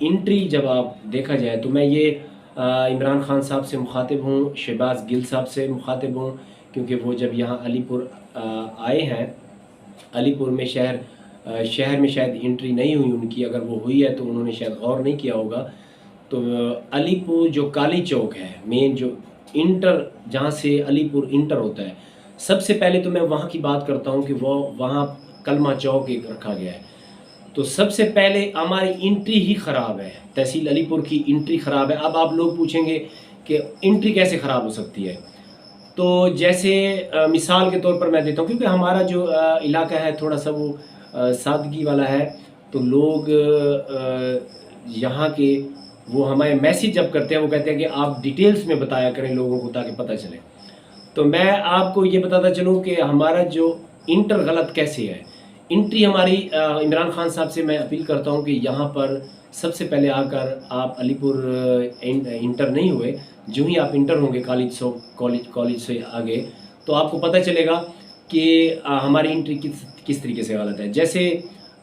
Entry جب آپ دیکھا جائے تو میں یہ عمران خان صاحب سے مخاطب ہوں، شہباز گل صاحب سے مخاطب ہوں، کیونکہ وہ جب یہاں علی پور آئے ہیں، علی پور میں شہر میں شاید انٹری نہیں ہوئی ان کی، اگر وہ ہوئی ہے تو انہوں نے شاید غور نہیں کیا ہوگا۔ تو علی پور جو کالی چوک ہے، مین جو انٹر جہاں سے علی پور انٹر ہوتا ہے، سب سے پہلے تو میں وہاں کی بات کرتا ہوں کہ وہ وہاں کلمہ چوک ایک رکھا گیا ہے۔ تو سب سے پہلے ہماری انٹری ہی خراب ہے، تحصیل علی پور کی انٹری خراب ہے۔ اب آپ لوگ پوچھیں گے کہ انٹری کیسے خراب ہو سکتی ہے؟ تو جیسے مثال کے طور پر میں دیتا ہوں، کیونکہ ہمارا جو علاقہ ہے تھوڑا سا وہ سادگی والا ہے، تو لوگ یہاں کے وہ ہمارے میسیج جب کرتے ہیں وہ کہتے ہیں کہ آپ ڈیٹیلز میں بتایا کریں لوگوں کو تاکہ پتہ چلے۔ تو میں آپ کو یہ بتاتا چلوں کہ ہمارا جو انٹر غلط کیسے ہے۔ انٹری ہماری عمران خان صاحب سے میں اپیل کرتا ہوں کہ یہاں پر سب سے پہلے آ کر آپ علی پور انٹر نہیں ہوئے، جو ہی آپ انٹر ہوں گے کالج سے آگے، تو آپ کو پتہ چلے گا کہ ہماری انٹری کس طریقے سے غلط ہے۔ جیسے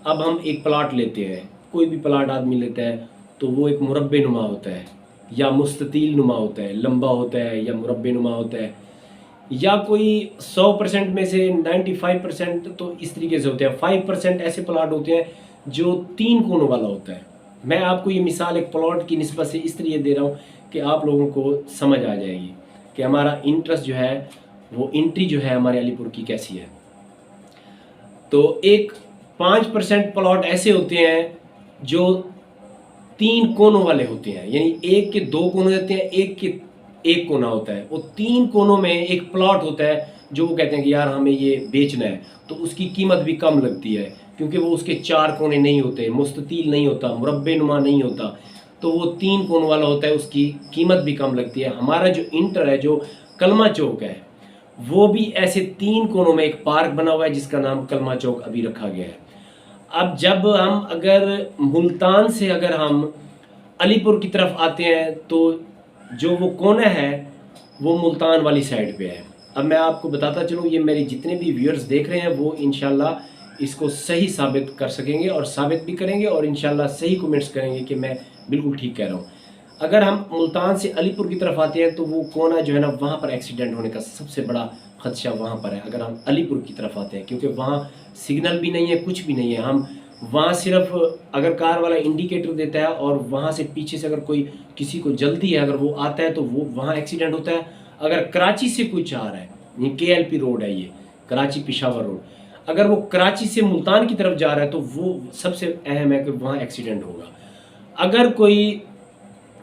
اب ہم ایک پلاٹ لیتے ہیں، کوئی بھی پلاٹ آدمی لیتا ہے تو وہ ایک مربع نما ہوتا ہے یا مستطیل نما ہوتا ہے، لمبا ہوتا ہے یا مربع نما ہوتا ہے، یا کوئی 100% میں سے 95% تو اس طریقے سے ہوتے ہیں، 5% ایسے پلاٹ ہوتے ہیں جو 3 کونوں والا ہوتا ہے۔ میں آپ کو یہ مثال ایک پلاٹ کی نسبت سے اس طریقے دے رہا ہوں کہ آپ لوگوں کو سمجھ آ جائے گی کہ ہمارا انٹرسٹ جو ہے وہ انٹری جو ہے ہمارے علی پور کی کیسی ہے۔ تو ایک 5% پلاٹ ایسے ہوتے ہیں جو 3 کونوں والے ہوتے ہیں، یعنی ایک کے 2 کونے ہوتے ہیں، ایک کے 1 کونا ہوتا ہے۔ وہ 3 کونوں میں ایک پلاٹ ہوتا ہے جو وہ کہتے ہیں کہ یار ہمیں یہ بیچنا ہے، تو اس کی قیمت بھی کم لگتی ہے کیونکہ وہ اس کے 4 کونے نہیں ہوتے، مستطیل نہیں ہوتا، مربع نما نہیں ہوتا، تو وہ 3 کونوں والا ہوتا ہے، اس کی قیمت بھی کم لگتی ہے۔ ہمارا جو انٹر ہے، جو کلمہ چوک ہے، وہ بھی ایسے 3 کونوں میں ایک پارک بنا ہوا ہے جس کا نام کلمہ چوک ابھی رکھا گیا ہے۔ اب جب ہم اگر ملتان سے اگر ہم علی پور کی طرف آتے ہیں تو جو وہ کونا ہے وہ ملتان والی سائڈ پہ ہے۔ اب میں آپ کو بتاتا چلوں، یہ میری جتنے بھی ویورز دیکھ رہے ہیں وہ انشاءاللہ اس کو صحیح ثابت کر سکیں گے اور ثابت بھی کریں گے اور انشاءاللہ صحیح کومنٹس کریں گے کہ میں بالکل ٹھیک کہہ رہا ہوں۔ اگر ہم ملتان سے علی پور کی طرف آتے ہیں تو وہ کونا جو ہے نا، وہاں پر ایکسیڈنٹ ہونے کا سب سے بڑا خدشہ وہاں پر ہے اگر ہم علی پور کی طرف آتے ہیں، کیونکہ وہاں سگنل بھی نہیں ہے، کچھ بھی نہیں ہے۔ ہم وہاں صرف اگر کار والا انڈیکیٹر دیتا ہے اور وہاں سے پیچھے سے اگر کوئی کسی کو جلدی ہے، اگر وہ آتا ہے تو وہ وہاں ایکسیڈنٹ ہوتا ہے۔ اگر کراچی سے کوئی چاہ رہا ہے، یہ KLP روڈ ہے، یہ کراچی پشاور روڈ، اگر وہ کراچی سے ملتان کی طرف جا رہا ہے تو وہ سب سے اہم ہے کہ وہاں ایکسیڈنٹ ہوگا۔ اگر کوئی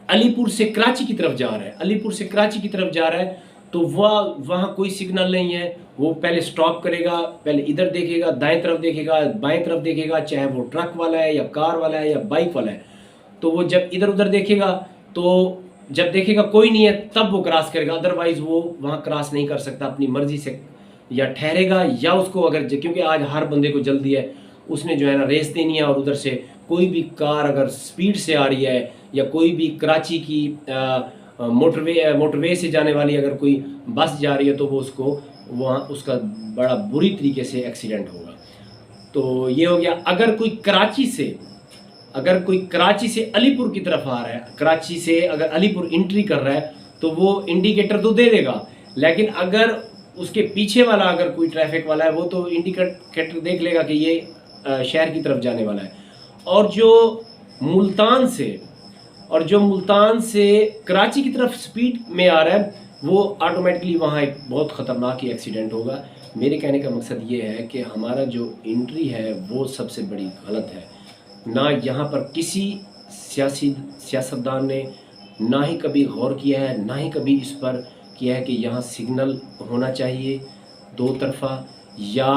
علی پور سے کراچی کی طرف جا رہا ہے، علی پور سے کراچی کی طرف جا رہا ہے تو وہاں کوئی سگنل نہیں ہے، وہ پہلے سٹاپ کرے گا، پہلے ادھر دیکھے گا، دائیں طرف دیکھے گا، بائیں طرف دیکھے گا، چاہے وہ ٹرک والا ہے یا کار والا ہے یا بائک والا ہے، تو وہ جب ادھر ادھر دیکھے گا تو جب دیکھے گا کوئی نہیں ہے تب وہ کراس کرے گا، ادروائز وہ وہاں کراس نہیں کر سکتا، اپنی مرضی سے یا ٹھہرے گا یا اس کو اگر کیونکہ آج ہر بندے کو جلدی ہے، اس نے جو ہے نا ریس دینی ہے، اور ادھر سے کوئی بھی کار اگر سپیڈ سے آ رہی ہے یا کوئی بھی کراچی کی موٹر وے سے جانے والی اگر کوئی بس جا رہی ہے تو وہ اس کو وہاں اس کا بڑا بری طریقے سے ایکسیڈنٹ ہوگا۔ تو یہ ہو گیا۔ اگر کوئی کراچی سے علی پور کی طرف آ رہا ہے، کراچی سے اگر علی پور انٹری کر رہا ہے تو وہ انڈیکیٹر تو دے دے گا، لیکن اگر اس کے پیچھے والا اگر کوئی ٹریفک والا ہے وہ تو انڈیکیٹر دیکھ لے گا کہ یہ شہر کی طرف جانے والا ہے۔ اور جو ملتان سے کراچی کی طرف سپیڈ میں آ رہا ہے وہ آٹومیٹکلی وہاں ایک بہت خطرناک ہی ایکسیڈنٹ ہوگا۔ میرے کہنے کا مقصد یہ ہے کہ ہمارا جو انٹری ہے وہ سب سے بڑی غلط ہے۔ نہ یہاں پر کسی سیاستدان نے نہ ہی کبھی غور کیا ہے، نہ ہی کبھی اس پر کیا ہے کہ یہاں سگنل ہونا چاہیے 2 طرفہ، یا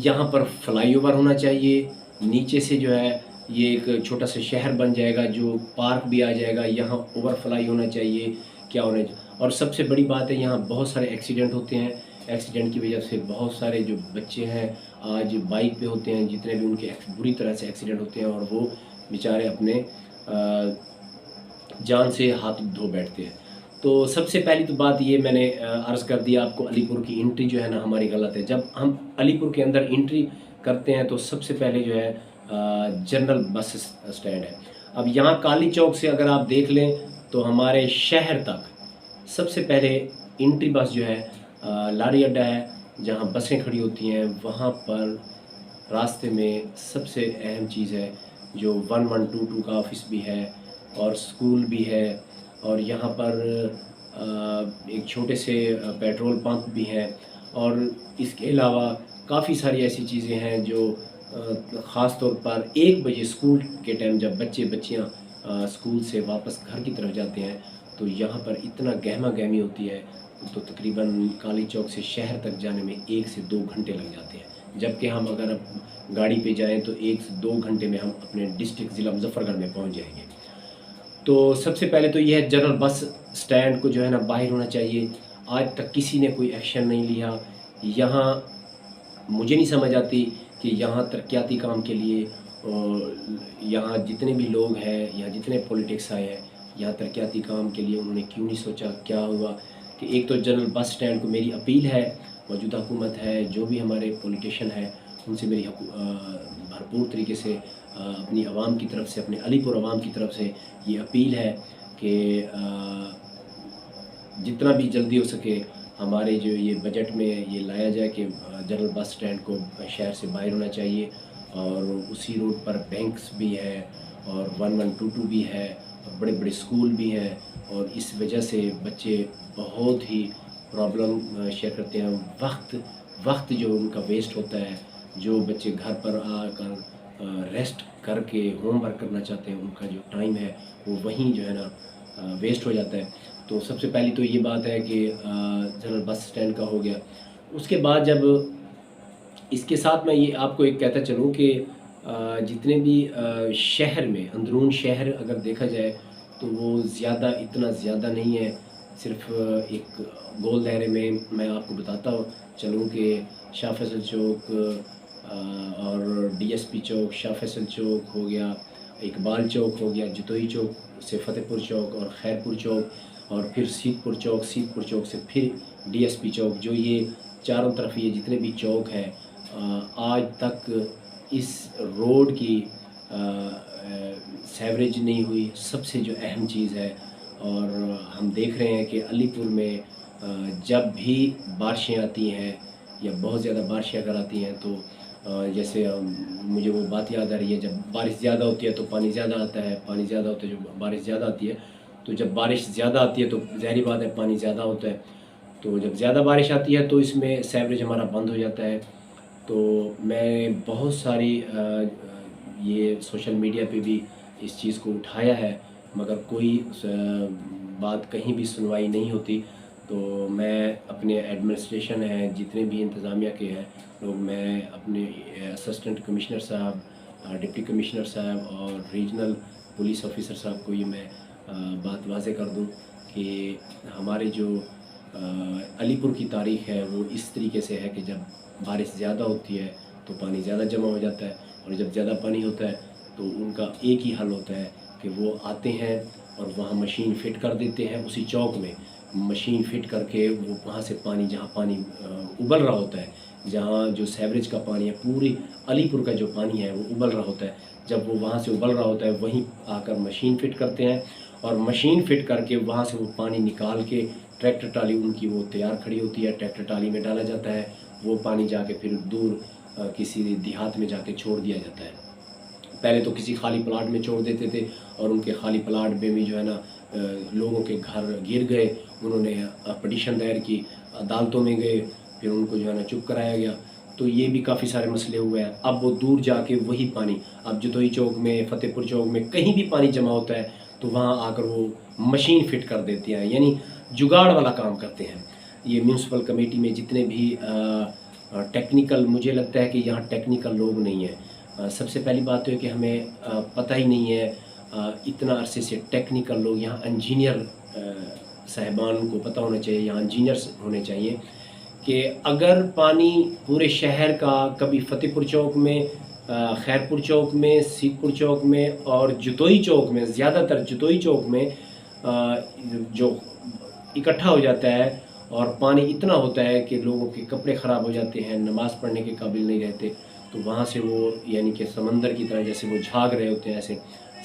یہاں پر فلائی اوور ہونا چاہیے، نیچے سے جو ہے یہ ایک چھوٹا سا شہر بن جائے گا، جو پارک بھی آ جائے گا، یہاں اوور فلائی ہونا چاہیے، کیا ہونا چاہیے۔ اور سب سے بڑی بات ہے یہاں بہت سارے ایکسیڈنٹ ہوتے ہیں، ایکسیڈنٹ کی وجہ سے بہت سارے جو بچے ہیں آج بائک پہ ہوتے ہیں، جتنے بھی ان کے بری طرح سے ایکسیڈنٹ ہوتے ہیں اور وہ بیچارے اپنے جان سے ہاتھ دھو بیٹھتے ہیں۔ تو سب سے پہلی تو بات یہ میں نے عرض کر دیا آپ کو، علی پور کی انٹری جو ہے نا ہماری غلط ہے۔ جب ہم علی پور کے اندر انٹری کرتے ہیں تو سب سے پہلے جو ہے جنرل بس اسٹینڈ ہے۔ اب یہاں کالی چوک سے اگر آپ دیکھ لیں تو ہمارے شہر تک سب سے پہلے انٹری بس جو ہے لاری اڈا ہے جہاں بسیں کھڑی ہوتی ہیں، وہاں پر راستے میں سب سے اہم چیز ہے جو 1122 کا آفس بھی ہے اور اسکول بھی ہے، اور یہاں پر ایک چھوٹے سے پیٹرول پمپ بھی ہیں، اور اس کے علاوہ کافی ساری ایسی چیزیں ہیں جو خاص طور پر 1 بجے اسکول کے ٹائم جب بچے بچیاں اسکول سے واپس گھر کی طرف جاتے ہیں تو یہاں پر اتنا گہما گہمی ہوتی ہے، تو تقریباً کالی چوک سے شہر تک جانے میں 1 سے 2 گھنٹے لگ جاتے ہیں، جبکہ ہم اگر گاڑی پہ جائیں تو 1 سے 2 گھنٹے میں ہم اپنے ڈسٹرکٹ ضلع مظفر گڑھ میں پہنچ جائیں گے۔ تو سب سے پہلے تو یہ ہے جنرل بس سٹینڈ کو جو ہے نا باہر ہونا چاہیے، آج تک کسی نے کوئی ایکشن نہیں لیا۔ یہاں مجھے نہیں سمجھ آتی کہ یہاں ترقیاتی کام کے لیے یہاں جتنے بھی لوگ ہیں یا جتنے پولیٹکس آئے ہیں یہاں ترقیاتی کام کے لیے انہوں نے کیوں نہیں سوچا۔ کیا ہوا کہ ایک تو جنرل بس سٹینڈ کو میری اپیل ہے، موجودہ حکومت ہے، جو بھی ہمارے پولیٹیشین ہیں ان سے میری بھرپور طریقے سے اپنی عوام کی طرف سے، اپنے علی پور عوام کی طرف سے یہ اپیل ہے کہ جتنا بھی جلدی ہو سکے ہمارے جو یہ بجٹ میں یہ لایا جائے کہ جنرل بس سٹینڈ کو شہر سے باہر ہونا چاہیے، اور اسی روڈ پر بینکس بھی ہے اور 1122 بھی ہے اور بڑے بڑے اسکول بھی ہیں، اور اس وجہ سے بچے بہت ہی پرابلم شیئر کرتے ہیں۔ وقت جو ان کا ویسٹ ہوتا ہے، جو بچے گھر پر آ کر ریسٹ کر کے ہوم ورک کرنا چاہتے ہیں، ان کا جو ٹائم ہے وہ وہیں جو ہے نا ویسٹ ہو جاتا ہے۔ تو سب سے پہلی تو یہ بات ہے کہ جنرل بس سٹینڈ کا ہو گیا۔ اس کے بعد جب اس کے ساتھ میں یہ آپ کو ایک کہتا چلوں کہ جتنے بھی شہر میں اندرون شہر اگر دیکھا جائے تو وہ اتنا زیادہ نہیں ہے، صرف ایک گول دائرے میں آپ کو بتاتا چلوں کہ شاہ فیصل چوک اور ڈی ایس پی چوک، شاہ فیصل چوک ہو گیا، اقبال چوک ہو گیا، جتوئی چوک سے فتح پور چوک اور خیر پور چوک، اور پھر سیت پور چوک سے پھر ڈی ایس پی چوک، جو یہ چاروں طرف یہ جتنے بھی چوک ہیں آج تک اس روڈ کی سیوریج نہیں ہوئی۔ سب سے جو اہم چیز ہے، اور ہم دیکھ رہے ہیں کہ علی پور میں جب بھی بارشیں آتی ہیں یا بہت زیادہ بارشیں اگر آتی ہیں تو جیسے مجھے وہ بات یاد آ رہی ہے، جب بارش زیادہ ہوتی ہے تو پانی زیادہ آتا ہے، پانی زیادہ ہوتا ہے، جو بارش زیادہ آتی ہے تو جب بارش زیادہ آتی ہے تو ظاہری بات ہے پانی زیادہ ہوتا ہے، تو جب زیادہ بارش آتی ہے تو اس میں سیوریج ہمارا بند ہو جاتا ہے۔ تو میں بہت ساری یہ سوشل میڈیا پہ بھی اس چیز کو اٹھایا ہے، مگر کوئی بات کہیں بھی سنوائی نہیں ہوتی۔ تو میں اپنے ایڈمنسٹریشن ہے جتنے بھی انتظامیہ کے ہیں لوگ، میں اپنے اسسٹنٹ کمشنر صاحب، ڈپٹی کمشنر صاحب اور ریجنل پولیس آفیسر صاحب کو یہ میں بات واضح کر دوں کہ ہمارے جو علی پور کی تاریخ ہے وہ اس طریقے سے ہے کہ جب بارش زیادہ ہوتی ہے تو پانی زیادہ جمع ہو جاتا ہے، اور جب زیادہ پانی ہوتا ہے تو ان کا ایک ہی حل ہوتا ہے کہ وہ آتے ہیں اور وہاں مشین فٹ کر دیتے ہیں، اسی چوک میں مشین فٹ کر کے وہ وہاں سے پانی، جہاں پانی ابل رہا ہوتا ہے، جہاں جو سیوریج کا پانی ہے، پوری علی پور کا جو پانی ہے وہ ابل رہا ہوتا ہے، جب وہ وہاں سے ابل رہا ہوتا ہے وہیں آ کر مشین فٹ کرتے ہیں، اور مشین فٹ کر کے وہاں سے وہ پانی نکال کے ٹریکٹر ٹرالی ان کی وہ تیار کھڑی ہوتی ہے، ٹریکٹر ٹرالی میں ڈالا جاتا ہے، وہ پانی جا کے پھر دور کسی دیہات میں جا کے چھوڑ دیا جاتا ہے۔ پہلے تو کسی خالی پلاٹ میں چھوڑ دیتے تھے، اور ان کے خالی پلاٹ میں بھی جو ہے نا لوگوں کے گھر گر گئے، انہوں نے پٹیشن دائر کی، عدالتوں میں گئے، پھر ان کو جو ہے نا چپ کرایا گیا، تو یہ بھی کافی سارے مسئلے ہوئے ہیں۔ اب وہ دور جا کے وہی پانی، اب جتوئی چوک میں، فتح پور چوک میں کہیں بھی پانی جمع ہوتا ہے تو وہاں آ کر وہ مشین فٹ کر دیتے ہیں، یعنی جگاڑ والا کام کرتے ہیں۔ یہ میونسپل کمیٹی میں جتنے بھی ٹیکنیکل، مجھے لگتا ہے کہ یہاں ٹیکنیکل لوگ نہیں ہیں۔ سب سے پہلی بات تو ہے کہ ہمیں پتہ ہی نہیں ہے اتنا عرصے سے ٹیکنیکل لوگ، یہاں انجینئر صاحبان کو پتہ ہونا چاہیے، یہاں انجینئرس ہونے چاہیے کہ اگر پانی پورے شہر کا کبھی فتح پور چوک میں، خیر پور چوک میں، سیت پور چوک میں اور جتوئی چوک میں، زیادہ تر جتوئی چوک میں جو اکٹھا ہو جاتا ہے، اور پانی اتنا ہوتا ہے کہ لوگوں کے کپڑے خراب ہو جاتے ہیں، نماز پڑھنے کے قابل نہیں رہتے، تو وہاں سے وہ یعنی کہ سمندر کی طرح جیسے وہ جھاگ رہے ہوتے ہیں، ایسے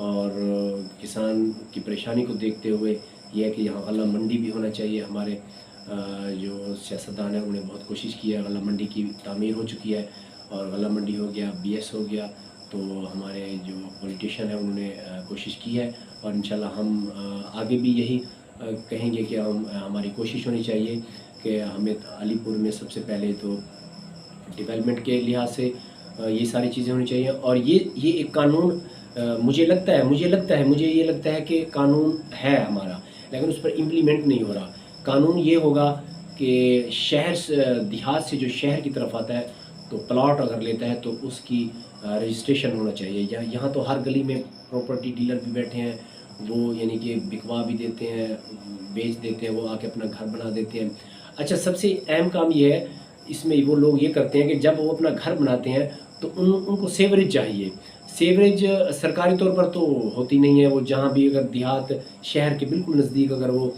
اور کسان کی پریشانی کو دیکھتے ہوئے یہ ہے کہ یہاں غلہ منڈی بھی ہونا چاہیے. ہمارے جو سیاستدان ہیں انہوں نے بہت کوشش کی ہے, غلہ منڈی کی تعمیر ہو چکی ہے, اور غلہ منڈی ہو گیا, بی ایس ہو گیا. تو ہمارے جو پولیٹیشین ہیں انہوں نے کوشش کی ہے, اور انشاءاللہ ہم آگے بھی یہی کہیں گے کہ ہماری کوشش ہونی چاہیے کہ ہمیں علی پور میں سب سے پہلے تو ڈیولپمنٹ کے لحاظ سے یہ ساری چیزیں ہونی چاہیے. اور یہ ایک قانون مجھے یہ لگتا ہے کہ قانون ہے ہمارا, لیکن اس پر امپلیمنٹ نہیں ہو رہا. قانون یہ ہوگا کہ شہر دیہات سے جو شہر کی طرف آتا ہے تو پلاٹ اگر لیتا ہے تو اس کی رجسٹریشن ہونا چاہیے. یہاں تو ہر گلی میں پراپرٹی ڈیلر بھی بیٹھے ہیں, وہ یعنی کہ بکوا بھی دیتے ہیں, بیچ دیتے ہیں, وہ آ کے اپنا گھر بنا دیتے ہیں. اچھا, سب سے اہم کام یہ ہے اس میں, وہ لوگ یہ کرتے ہیں کہ جب وہ اپنا گھر بناتے ہیں تو ان کو سیوریج چاہیے. سیوریج سرکاری طور پر تو ہوتی نہیں ہے. وہ جہاں بھی اگر دیہات شہر کے بالکل نزدیک اگر وہ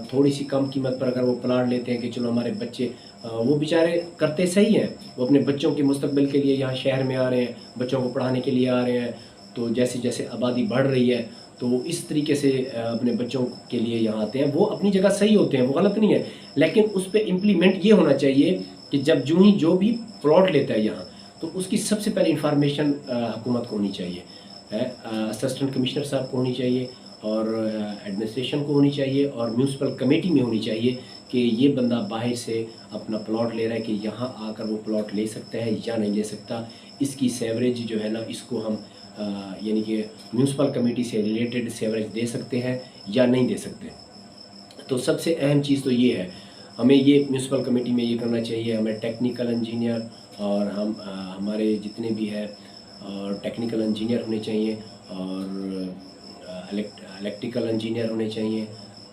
تھوڑی سی کم قیمت پر اگر وہ پلاٹ لیتے ہیں کہ چلو ہمارے بچے, وہ بیچارے کرتے صحیح ہیں, وہ اپنے بچوں کے مستقبل کے لیے یہاں شہر میں آ رہے ہیں, بچوں کو پڑھانے کے لیے آ رہے ہیں. تو جیسے جیسے آبادی بڑھ رہی ہے تو وہ اس طریقے سے اپنے بچوں کے لیے یہاں آتے ہیں. وہ اپنی جگہ صحیح ہوتے ہیں, وہ غلط نہیں ہے, لیکن اس پہ امپلیمنٹ یہ ہونا چاہیے کہ جب جو بھی پلاٹ لیتا ہے یہاں تو اس کی سب سے پہلے انفارمیشن حکومت کو ہونی چاہیے, اسسٹنٹ کمشنر صاحب کو ہونی چاہیے, اور ایڈمنسٹریشن کو ہونی چاہیے, اور میونسپل کمیٹی میں ہونی چاہیے کہ یہ بندہ باہر سے اپنا پلاٹ لے رہا ہے کہ یہاں آ کر وہ پلاٹ لے سکتا ہے یا نہیں لے سکتا. اس کی سیوریج جو ہے نا, اس کو ہم یعنی کہ میونسپل کمیٹی سے ریلیٹڈ سیوریج دے سکتے ہیں یا نہیں دے سکتے. تو سب سے اہم چیز تو یہ ہے, ہمیں یہ میونسپل کمیٹی میں یہ کرنا چاہیے. ہمیں ٹیکنیکل انجینئر اور ہمارے جتنے بھی ہے ٹیکنیکل انجینئر ہونے چاہیے, اور الیکٹریکل انجینئر ہونے چاہیے,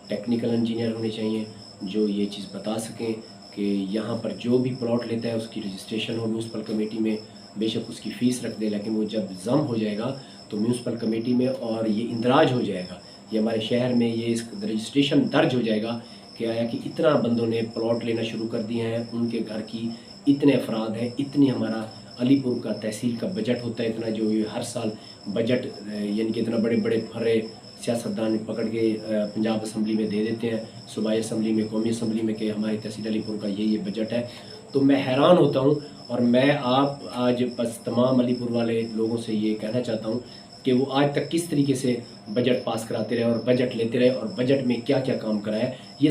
ٹیکنیکل انجینئر ہونے چاہیے, جو یہ چیز بتا سکیں کہ یہاں پر جو بھی پلاٹ لیتا ہے اس کی رجسٹریشن ہو میونسپل کمیٹی میں. بے شک اس کی فیس رکھ دے, لیکن وہ جب ضم ہو جائے گا تو میونسپل کمیٹی میں, اور یہ اندراج ہو جائے گا, یہ ہمارے شہر میں یہ اس رجسٹریشن درج ہو جائے گا کہ آیا کہ اتنا بندوں نے پلاٹ لینا شروع کر دیے ہیں, ان کے گھر کی اتنے افراد ہیں, اتنی ہمارا علی پور کا تحصیل کا بجٹ ہوتا ہے اتنا, جو یہ ہر سال بجٹ یعنی کہ اتنا بڑے بڑے پھرے سیاستدان پکڑ کے پنجاب اسمبلی میں دے دیتے ہیں, صوبائی اسمبلی میں, قومی اسمبلی میں, کہ ہماری تحصیل علی پور کا یہ بجٹ ہے. تو میں حیران ہوتا ہوں, اور میں آپ آج بس تمام علی پور والے لوگوں سے یہ کہنا چاہتا ہوں کہ وہ آج تک کس طریقے سے بجٹ پاس کراتے رہے اور بجٹ لیتے رہے, اور بجٹ میں کیا کیا کام کرا ہے. یہ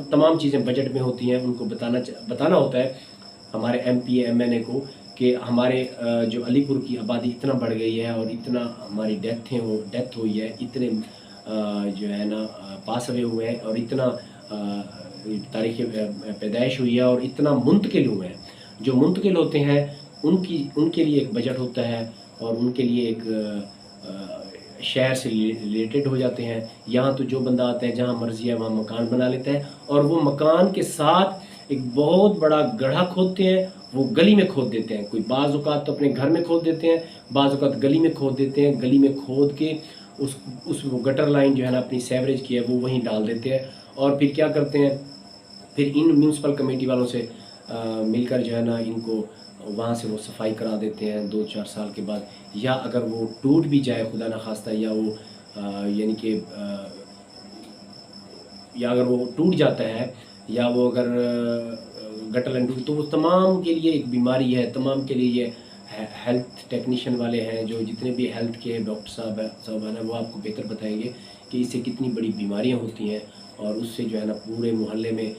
تمام چیزیں بجٹ میں ہوتی ہیں, ان کو بتانا ہوتا ہے ہمارے ایم پی ایم این اے کو کہ ہمارے جو علی پور کی آبادی اتنا بڑھ گئی ہے, اور اتنا ہماری ڈیتھ ہوئی ہے, اتنے جو ہے نا پاس ہوئے ہوئے ہیں, اور اتنا تاریخ پیدائش ہوئی ہے, اور اتنا منتقل ہوئے ہیں. جو منتقل ہوتے ہیں ان کے لیے ایک بجٹ ہوتا ہے, اور ان کے لیے ایک شہر سے ریلیٹڈ ہو جاتے ہیں. یہاں تو جو بندہ آتا ہے جہاں مرضی ہے وہاں مکان بنا لیتا ہے, اور وہ مکان کے ساتھ ایک بہت بڑا گڑھا کھودتے ہیں, وہ گلی میں کھود دیتے ہیں. کوئی بعض اوقات تو اپنے گھر میں کھود دیتے ہیں, بعض اوقات گلی میں کھود دیتے ہیں. گلی میں کھود کے اس وہ گٹر لائن جو ہے نا اپنی سیوریج کی ہے وہ وہیں ڈال دیتے ہیں, اور پھر کیا کرتے ہیں, پھر ان میونسپل کمیٹی والوں سے مل کر جو ہے نا ان کو وہاں سے وہ صفائی کرا دیتے ہیں 2-4 سال کے بعد. یا اگر وہ ٹوٹ بھی جائے خدا نخواستہ, یا وہ یعنی کہ یا اگر وہ ٹوٹ جاتا ہے, یا وہ اگر گٹر لائن ٹوٹ, تو وہ تمام کے لیے ایک بیماری ہے. تمام کے لیے یہ ہیلتھ ٹیکنیشین والے ہیں, جو جتنے بھی ہیلتھ کے ڈاکٹر صاحب ہیں, وہ آپ کو بہتر بتائیں گے کہ اس سے کتنی بڑی بیماریاں ہوتی ہیں, اور اس سے جو ہے نا پورے محلے میں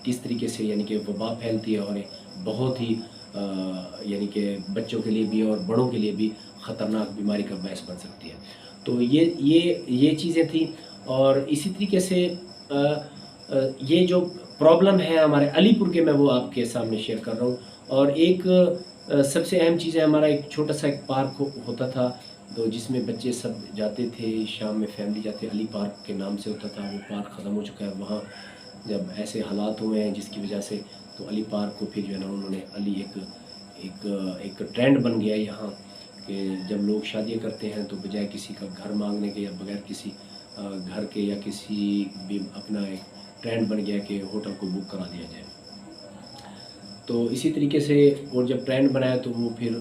کس طریقے سے یعنی کہ وبا پھیلتی ہے, اور بہت ہی یعنی کہ بچوں کے لیے بھی اور بڑوں کے لیے بھی خطرناک بیماری کا باعث بن سکتی ہے. تو یہ چیزیں تھیں. اور اسی طریقے سے یہ جو پرابلم ہے ہمارے علی پور کے, میں وہ آپ کے سامنے شیئر کر رہا ہوں. اور ایک سب سے اہم چیز ہے, ہمارا ایک چھوٹا سا ایک پارک ہوتا تھا, تو جس میں بچے سب جاتے تھے, شام میں فیملی جاتے, علی پارک کے نام سے ہوتا تھا. وہ پارک ختم ہو چکا ہے. وہاں جب ایسے حالات ہوئے ہیں جس کی وجہ سے, تو علی پارک کو پھر جو ہے نا انہوں نے علی ایک ٹرینڈ بن گیا یہاں کہ جب لوگ شادیاں کرتے ہیں تو بجائے کسی کا گھر مانگنے کے, یا بغیر کسی گھر کے, یا کسی بھی اپنا ایک ٹرینڈ بن گیا کہ ہوٹل کو بک کرا دیا جائے. تو اسی طریقے سے اور جب ٹرینڈ بنایا تو وہ پھر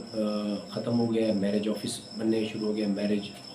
ختم ہو گیا. میرج آفس بننے شروع ہو گیا, میرج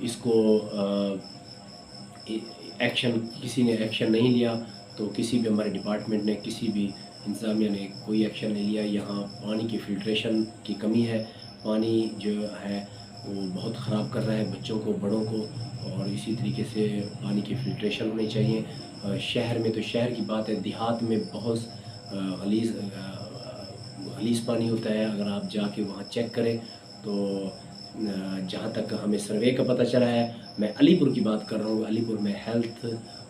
اس کو ایکشن کسی نے ایکشن نہیں لیا، تو کسی بھی ہمارے ڈپارٹمنٹ نے، کسی بھی انتظامیہ نے کوئی ایکشن نہیں لیا۔ یہاں پانی کی فلٹریشن کی کمی ہے، پانی جو ہے وہ بہت خراب کر رہا ہے بچوں کو، بڑوں کو، اور اسی طریقے سے پانی کی فلٹریشن ہونی چاہیے۔ شہر میں تو شہر کی بات ہے، دیہات میں بہت غلیظ پانی ہوتا ہے۔ اگر آپ جا کے وہاں چیک کریں تو جہاں تک ہمیں سروے کا پتہ چلا ہے، میں علی پور کی بات کر رہا ہوں، علی پور میں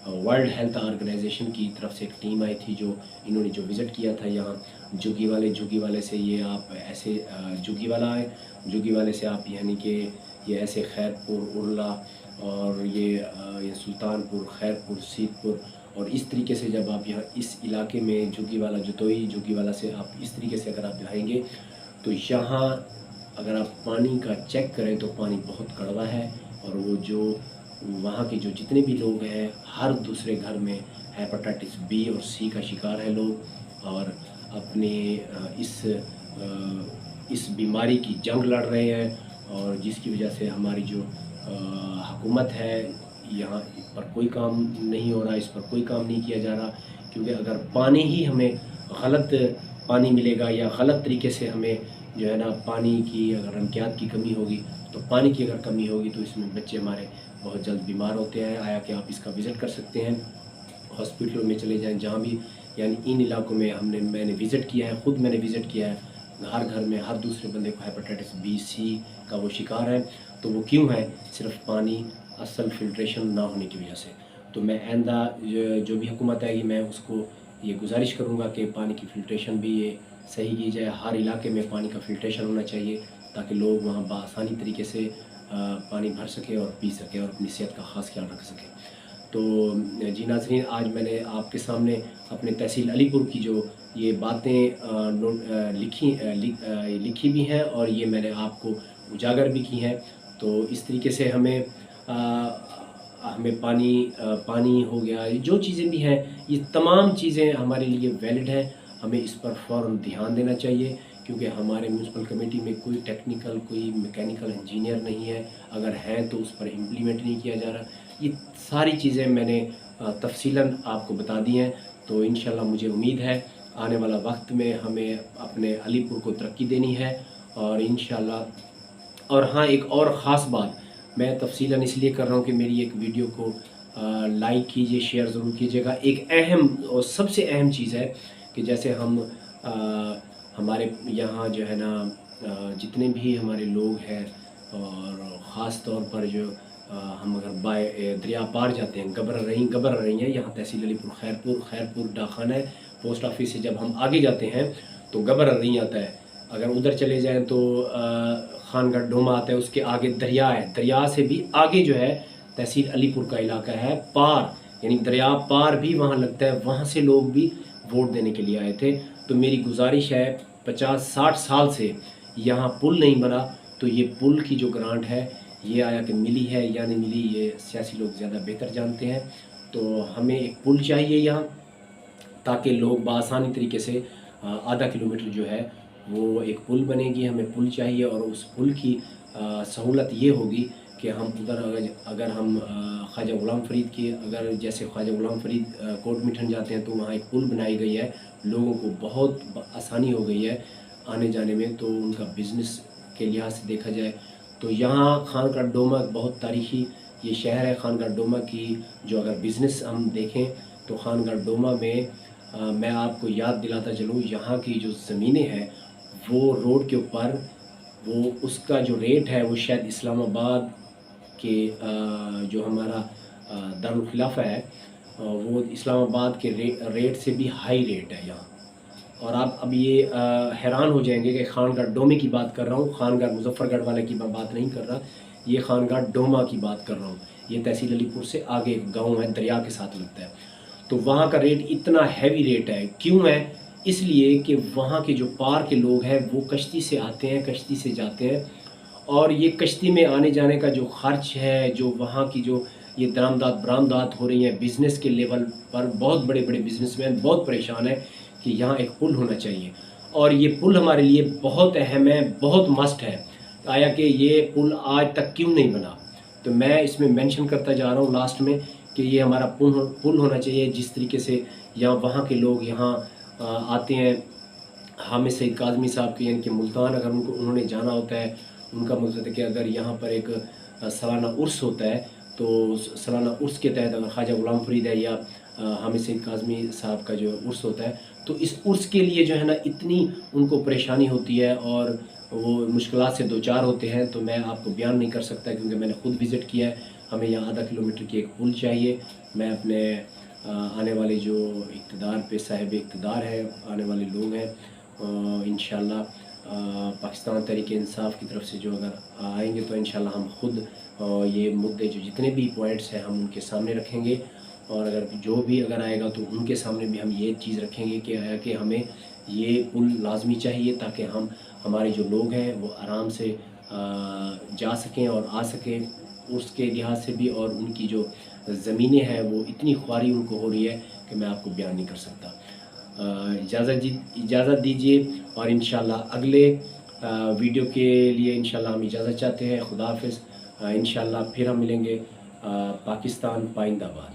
ورلڈ ہیلتھ آرگنائزیشن کی طرف سے ایک ٹیم آئی تھی، جو انہوں نے جو وزٹ کیا تھا یہاں جھگی والے سے، یہ آپ ایسے جھگی والا آئے، جھگی والے سے آپ یعنی کہ یہ ایسے خیر پور، ارلا، اور یہ سلطان پور، خیر پور، سیت پور، اور اس طریقے سے جب آپ یہاں اس علاقے میں جھگی والا، جتوئی جھگی والا سے آپ اس طریقے سے اگر آپ جائیں گے تو یہاں اگر آپ پانی کا چیک کریں تو پانی بہت کڑوا ہے، اور وہ جو وہاں کے جو جتنے بھی لوگ ہیں، ہر دوسرے گھر میں ہیپاٹائٹس بی اور سی کا شکار ہے لوگ، اور اپنے اس بیماری کی جنگ لڑ رہے ہیں، اور جس کی وجہ سے ہماری جو حکومت ہے یہاں پر کوئی کام نہیں ہو رہا، اس پر کوئی کام نہیں کیا جا رہا، کیونکہ اگر پانی ہی ہمیں غلط پانی ملے گا یا غلط طریقے سے ہمیں جو ہے نا پانی کی اگر رمکیات کی کمی ہوگی، تو پانی کی اگر کمی ہوگی تو اس میں بچے ہمارے بہت جلد بیمار ہوتے ہیں۔ آیا کہ آپ اس کا وزٹ کر سکتے ہیں، ہاسپٹلوں میں چلے جائیں جہاں بھی، یعنی ان علاقوں میں میں نے وزٹ کیا ہے، خود میں نے وزٹ کیا ہے، ہر گھر میں ہر دوسرے بندے کو ہیپاٹائٹس بی سی کا وہ شکار ہے۔ تو وہ کیوں ہے؟ صرف پانی اصل فلٹریشن نہ ہونے کی وجہ سے۔ تو میں آئندہ جو بھی حکومت آئے گی، میں اس کو یہ گزارش کروں گا کہ پانی کی فلٹریشن بھی یہ صحیح کی جائے، ہر علاقے میں پانی کا فلٹریشن ہونا چاہیے، تاکہ لوگ وہاں بآسانی طریقے سے پانی بھر سکیں اور پی سکیں اور اپنی صحت کا خاص خیال رکھ سکیں۔ تو جی ناظرین، آج میں نے آپ کے سامنے اپنے تحصیل علی پور کی جو یہ باتیں لکھی بھی ہیں، اور یہ میں نے آپ کو اجاگر بھی کی ہیں۔ تو اس طریقے سے ہمیں پانی ہو گیا، جو چیزیں بھی ہیں، یہ تمام چیزیں ہمارے لیے ویلڈ ہیں، ہمیں اس پر فوراً دھیان دینا چاہیے، کیونکہ ہمارے میونسپل کمیٹی میں کوئی ٹیکنیکل، کوئی میکینیکل انجینئر نہیں ہے، اگر ہیں تو اس پر امپلیمنٹ نہیں کیا جا رہا۔ یہ ساری چیزیں میں نے تفصیلاً آپ کو بتا دی ہیں، تو انشاءاللہ مجھے امید ہے آنے والا وقت میں ہمیں اپنے علی پور کو ترقی دینی ہے، اور انشاءاللہ۔ اور ہاں، ایک اور خاص بات میں تفصیلاً اس لیے کر رہا ہوں کہ میری ایک ویڈیو کو لائک کیجئے، شیئر ضرور کیجئے گا۔ ایک اہم اور سب سے اہم چیز ہے کہ جیسے ہمارے یہاں جو ہے نا جتنے بھی ہمارے لوگ ہیں، اور خاص طور پر جو ہم اگر دریا پار جاتے ہیں، گبر رہی ہیں، یہاں تحصیل علی پور خیر پور ڈاکخانہ ہے، پوسٹ آفس سے جب ہم آگے جاتے ہیں تو گبر رہی آتا ہے۔ اگر ادھر چلے جائیں تو خانگڑھ ڈوما آتا ہے، اس کے آگے دریا ہے، دریا سے بھی آگے جو ہے تحصیل علی پور کا علاقہ ہے، پار یعنی دریا پار بھی وہاں لگتا ہے، وہاں سے لوگ بھی ووٹ دینے کے لیے آئے تھے۔ تو میری گزارش ہے، 50-60 سال سے یہاں پل نہیں بنا، تو یہ پل کی جو گرانٹ ہے یہ آیا کہ ملی ہے یا نہیں ملی، یہ سیاسی لوگ زیادہ بہتر جانتے ہیں۔ تو ہمیں ایک پل چاہیے یہاں، تاکہ لوگ بآسانی طریقے سے آدھا کلومیٹر جو ہے وہ ایک پل بنے گی، ہمیں پل چاہیے، اور اس پل کی سہولت یہ ہوگی کہ ہم ادھر اگر ہم خواجہ غلام فرید کی، اگر جیسے خواجہ غلام فرید کوٹ میٹھن جاتے ہیں تو وہاں ایک پل بنائی گئی ہے، لوگوں کو بہت آسانی ہو گئی ہے آنے جانے میں، تو ان کا بزنس کے لحاظ سے دیکھا جائے تو یہاں خانگڑھ ڈوما بہت تاریخی یہ شہر ہے۔ خانگڑھ ڈوما کی جو اگر بزنس ہم دیکھیں تو خانگڑھ ڈوما میں میں آپ کو یاد دلاتا چلوں، یہاں کی جو زمینیں ہیں وہ روڈ کے اوپر، وہ اس کا جو ریٹ ہے وہ شاید اسلام آباد کے جو ہمارا دارالخلافہ ہے وہ اسلام آباد کے ریٹ سے بھی ہائی ریٹ ہے یہاں۔ اور آپ اب یہ حیران ہو جائیں گے کہ خانگڑھ ڈومے کی بات کر رہا ہوں، خانگڑھ مظفر گڑھ والے کی میں بات نہیں کر رہا، یہ خانگڑھ ڈوما کی بات کر رہا ہوں۔ یہ تحصیل علی پور سے آگے ایک گاؤں ہے، دریا کے ساتھ لگتا ہے، تو وہاں کا ریٹ اتنا ہیوی ریٹ ہے۔ کیوں ہے؟ اس لیے کہ وہاں کے جو پار کے لوگ ہیں وہ کشتی سے آتے ہیں، کشتی سے جاتے ہیں، اور یہ کشتی میں آنے جانے کا جو خرچ ہے، جو وہاں کی جو یہ درآمدات برآمدات ہو رہی ہیں بزنس کے لیول پر، بہت بڑے بڑے بزنس مین بہت پریشان ہیں کہ یہاں ایک پل ہونا چاہیے، اور یہ پل ہمارے لیے بہت اہم ہے، بہت مسٹ ہے۔ آیا کہ یہ پل آج تک کیوں نہیں بنا؟ تو میں اس میں مینشن کرتا جا رہا ہوں لاسٹ میں کہ یہ ہمارا پل ہونا چاہیے. جس طریقے سے یہاں وہاں کے لوگ یہاں آتے ہیں، حامد سعید کاظمی صاحب کے، یعنی کہ ملتان اگر انہوں نے جانا ہوتا ہے، ان کا مقصد ہے کہ اگر یہاں پر ایک سالانہ عرس ہوتا ہے تو سالانہ عرس کے تحت اگر خواجہ غلام فرید ہے یا حامد سعید کاظمی صاحب کا جو عرس ہوتا ہے تو اس عرس کے لیے جو ہے نا اتنی ان کو پریشانی ہوتی ہے اور وہ مشکلات سے دوچار ہوتے ہیں، تو میں آپ کو بیان نہیں کر سکتا کیونکہ میں نے خود وزٹ کیا ہے. ہمیں یہاں 0.5 کلومیٹر کی ایک پل چاہیے. میں اپنے آنے والے جو اقتدار پہ صاحب اقتدار ہے، آنے والے لوگ ہیں، انشاءاللہ پاکستان تحریک انصاف کی طرف سے جو اگر آئیں گے تو انشاءاللہ ہم خود یہ مدعے جو جتنے بھی پوائنٹس ہیں ہم ان کے سامنے رکھیں گے، اور اگر جو بھی اگر آئے گا تو ان کے سامنے بھی ہم یہ چیز رکھیں گے کہ ہمیں یہ پل لازمی چاہیے تاکہ ہمارے جو لوگ ہیں وہ آرام سے جا سکیں اور آ سکیں. اس کے لحاظ سے بھی، اور ان کی جو زمینیں ہیں وہ اتنی خواری ان کو ہو رہی ہے کہ میں آپ کو بیان نہیں کر سکتا. اجازت دیجیے، اور انشاءاللہ اگلے ویڈیو کے لیے انشاءاللہ ہم اجازت چاہتے ہیں. خدا حافظ. انشاءاللہ پھر ہم ملیں گے. پاکستان پائندہ باد.